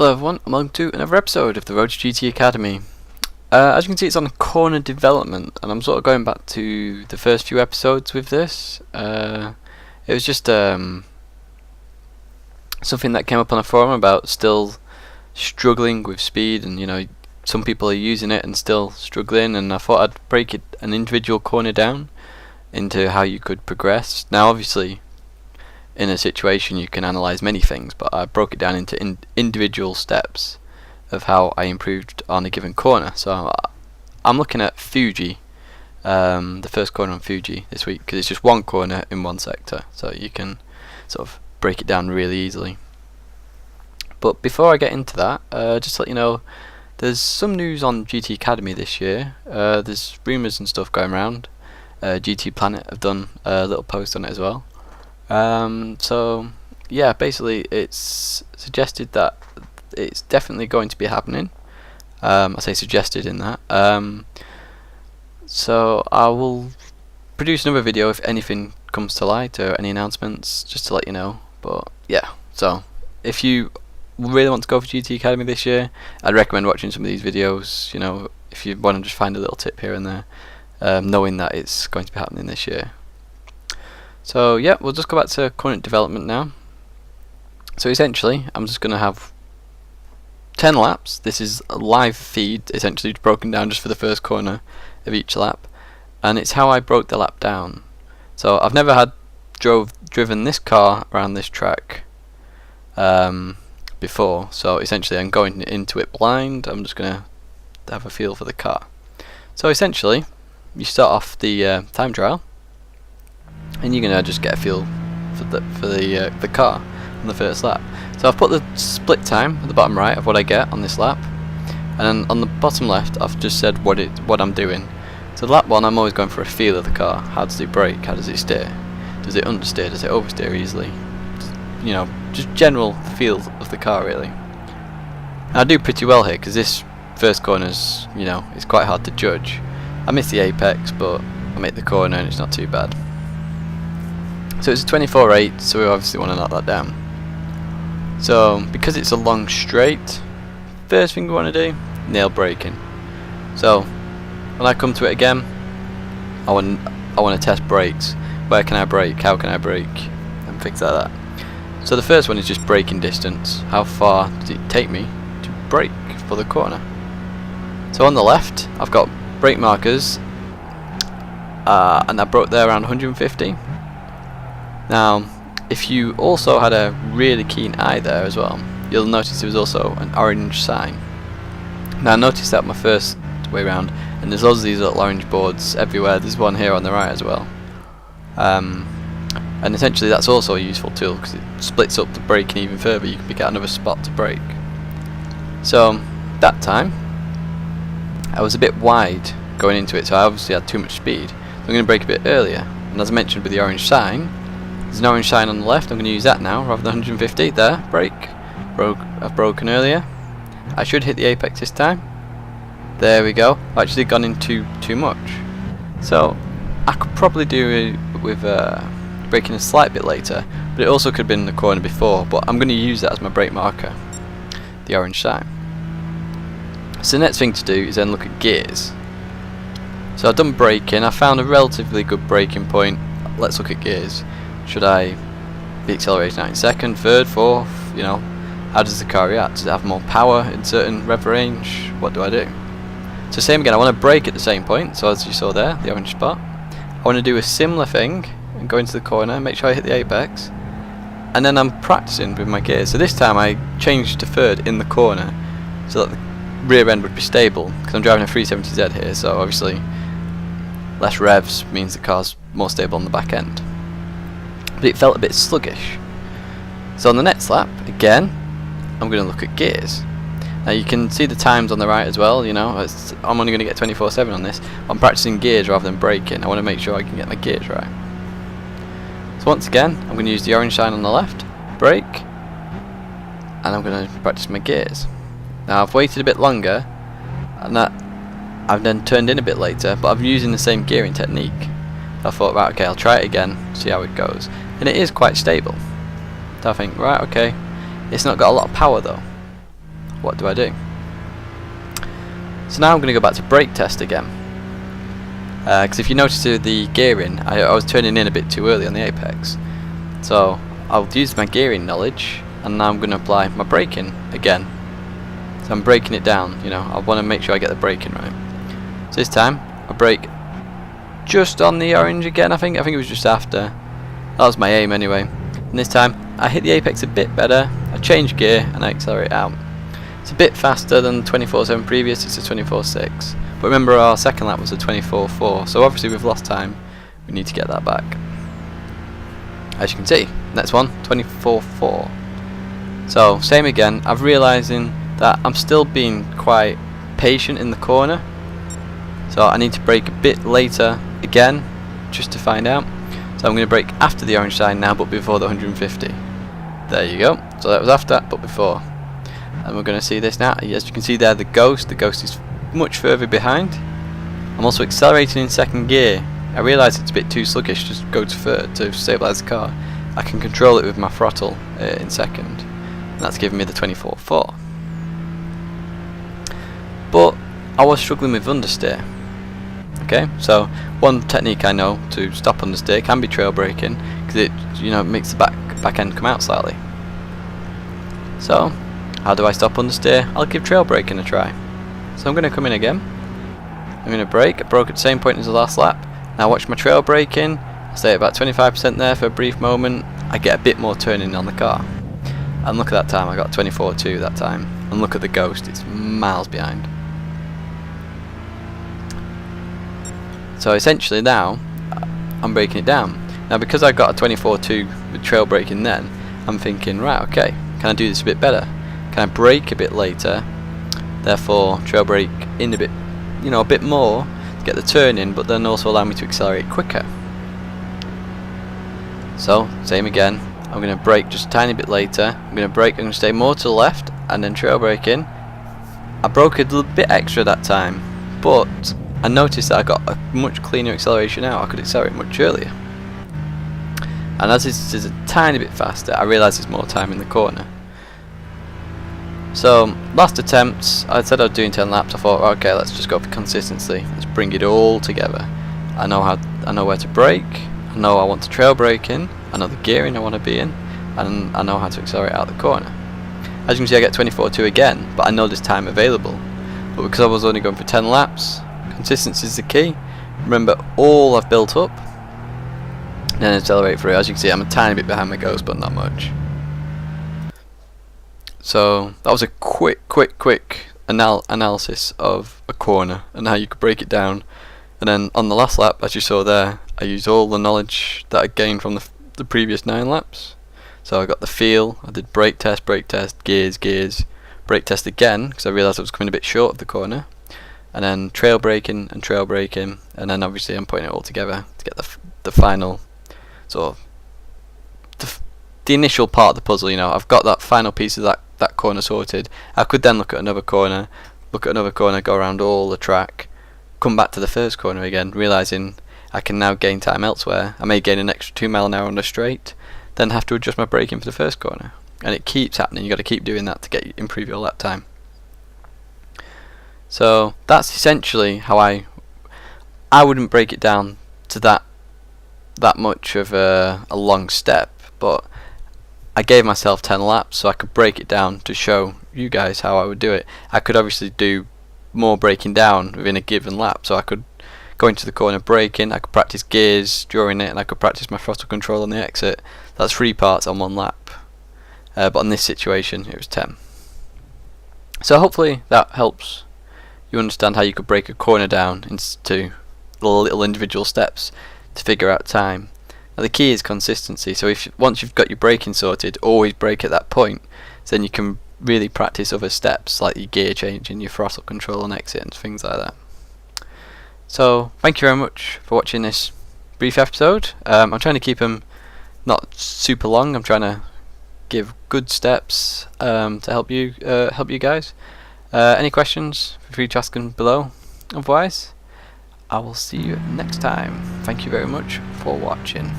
Hello everyone, and welcome to another episode of the Road to GT Academy. As you can see, it's on corner development, and I'm sort of going back to the first few episodes with this. It was just something that came up on a forum about still struggling with speed, and some people are using it and still struggling, and I thought I'd break an individual corner down into how you could progress. Now obviously in a situation you can analyze many things, but I broke it down into individual steps of how I improved on a given corner. So I'm looking at Fuji, the first corner on Fuji this week, because it's just one corner in one sector, so you can sort of break it down really easily. But before I get into that, just to let you know, there's some news on GT Academy this year. There's rumours and stuff going around. GT Planet have done a little post on it as well. So yeah, basically it's suggested that it's definitely going to be happening. I say suggested in that. So I will produce another video if anything comes to light or any announcements, just to let you know. But yeah, so if you really want to go for GT Academy this year, I'd recommend watching some of these videos. If you want to just find a little tip here and there, knowing that it's going to be happening this year. So yeah, we'll just go back to current development now. So essentially, I'm just going to have 10 laps. This is a live feed, essentially broken down just for the first corner of each lap, and it's how I broke the lap down. So I've never had driven this car around this track before, so essentially I'm going into it blind. I'm just going to have a feel for the car. So essentially, you start off the time trial, and you're gonna just get a feel for the car on the first lap. So I've put the split time at the bottom right of what I get on this lap, and on the bottom left I've just said what I'm doing. So lap 1, I'm always going for a feel of the car. How does it brake? How does it steer? Does it understeer? Does it oversteer easily? Just general feel of the car really. And I do pretty well here because this first corner's it's quite hard to judge. I miss the apex, but I make the corner and it's not too bad. So it's a 24.8, so we obviously want to knock that down. So because it's a long straight, first thing we want to do, nail braking. So when I come to it again, I want to test brakes. Where can I brake? How can I brake? And things like that. So the first one is just braking distance. How far does it take me to brake for the corner? So on the left, I've got brake markers, and I broke there around 150. Now, if you also had a really keen eye there as well, you'll notice there was also an orange sign. Now I noticed that my first way round, and there's loads of these little orange boards everywhere. There's one here on the right as well. And essentially that's also a useful tool because it splits up the braking even further. You can pick out another spot to brake. So that time I was a bit wide going into it, so I obviously had too much speed. So I'm going to brake a bit earlier, and as I mentioned with the orange sign, there's an orange sign on the left. I'm going to use that now rather than 150. There, brake. I've broken earlier. I should hit the apex this time. There we go. I've actually gone in too much. So I could probably do it with braking a slight bit later, but it also could have been in the corner before. But I'm going to use that as my brake marker, the orange sign. So the next thing to do is then look at gears. So I've done braking. I found a relatively good braking point. Let's look at gears. Should I be accelerating out in second, third, fourth? How does the car react? Does it have more power in certain rev range? What do I do? So same again, I want to brake at the same point. So as you saw there, the orange spot. I want to do a similar thing and go into the corner, make sure I hit the apex, and then I'm practicing with my gears. So this time I changed to third in the corner so that the rear end would be stable, because I'm driving a 370Z here, so obviously less revs means the car's more stable on the back end. But it felt a bit sluggish. So on the next lap, again, I'm going to look at gears. Now you can see the times on the right as well. I'm only going to get 24/7 on this. I'm practicing gears rather than braking. I want to make sure I can get my gears right. So once again, I'm going to use the orange sign on the left, brake, and I'm going to practice my gears. Now I've waited a bit longer, and I've then turned in a bit later, but I'm using the same gearing technique. I thought, right, okay, I'll try it again, see how it goes. And it is quite stable. So I think, right, okay, it's not got a lot of power though. what do I do? So now I'm going to go back to brake test again, because if you notice the gearing, I was turning in a bit too early on the apex. So I'll use my gearing knowledge, and now I'm going to apply my braking again. So I'm braking it down, you know, I want to make sure I get the braking right. So this time I brake just on the orange again. I think it was just after. That was my aim anyway. And this time I hit the apex a bit better, I change gear and I accelerate out. It's a bit faster than 24.7 previous, it's a 24.6. But remember our second lap was a 24.4, so obviously we've lost time, we need to get that back. As you can see, next one, 24.4. So same again, I'm realising that I'm still being quite patient in the corner. So I need to brake a bit later again, just to find out. So I'm going to brake after the orange sign now, but before the 150. There you go. So that was after, but before. And we're going to see this now. As you can see there, the ghost is much further behind. I'm also accelerating in second gear. I realise it's a bit too sluggish to go to third to stabilise the car. I can control it with my throttle in second. And that's giving me the 24.4. But I was struggling with understeer. Okay, so one technique I know to stop understeer can be trail braking, because it, you know, makes the back end come out slightly. So how do I stop understeer? I'll give trail braking a try. So I'm going to come in again. I'm going to brake. I broke at the same point as the last lap. Now watch my trail braking. I stay at about 25% there for a brief moment. I get a bit more turning on the car. And look at that time. I got 24.2 that time. And look at the ghost. It's miles behind. So essentially now I'm breaking it down. Now because I got a 24.2 with trail braking then, I'm thinking, right, okay, can I do this a bit better? Can I brake a bit later, therefore trail brake in a bit, you know, a bit more to get the turn in, but then also allow me to accelerate quicker? So same again, I'm going to brake just a tiny bit later. I'm going to brake, I'm going to stay more to the left and then trail brake in. I broke a little bit extra that time, but I noticed that I got a much cleaner acceleration out. I could accelerate much earlier. And as this is a tiny bit faster, I realise there's more time in the corner. So last attempts, I said I was doing 10 laps. I thought, okay, let's just go for consistency. Let's bring it all together. I know where to brake. I know I want to trail brake in. I know the gearing I want to be in, and I know how to accelerate out the corner. As you can see, I get 24.2 again, but I know there's time available. But because I was only going for 10 laps, consistency is the key. Remember all I've built up, and then accelerate through. As you can see, I'm a tiny bit behind my ghost, but not much. So that was a quick analysis of a corner and how you could break it down. And then on the last lap, as you saw there, I used all the knowledge that I gained from the previous 9 laps. So I got the feel, I did brake test, gears, brake test again, because I realised I was coming a bit short of the corner. And then trail braking, and then obviously I'm putting it all together to get the final sort of the initial part of the puzzle. You know, I've got that final piece of that corner sorted. I could then look at another corner, go around all the track, come back to the first corner again, realising I can now gain time elsewhere. I may gain an extra 2 miles an hour on the straight, then have to adjust my braking for the first corner, and it keeps happening. You got to keep doing that to improve your lap time. So that's essentially how I wouldn't break it down to that much of a long step, but I gave myself 10 laps so I could break it down to show you guys how I would do it. I could obviously do more breaking down within a given lap, so I could go into the corner braking, I could practice gears during it, and I could practice my throttle control on the exit. That's 3 parts on 1 lap, but on this situation it was 10. So hopefully that helps you understand how you could break a corner down into little individual steps to figure out time. Now the key is consistency, so once you've got your braking sorted, always brake at that point, so then you can really practice other steps like your gear change and your throttle control and exit and things like that. So thank you very much for watching this brief episode. I'm trying to keep them not super long. I'm trying to give good steps to help you guys. Any questions, feel free to ask them below. Otherwise, I will see you next time. Thank you very much for watching.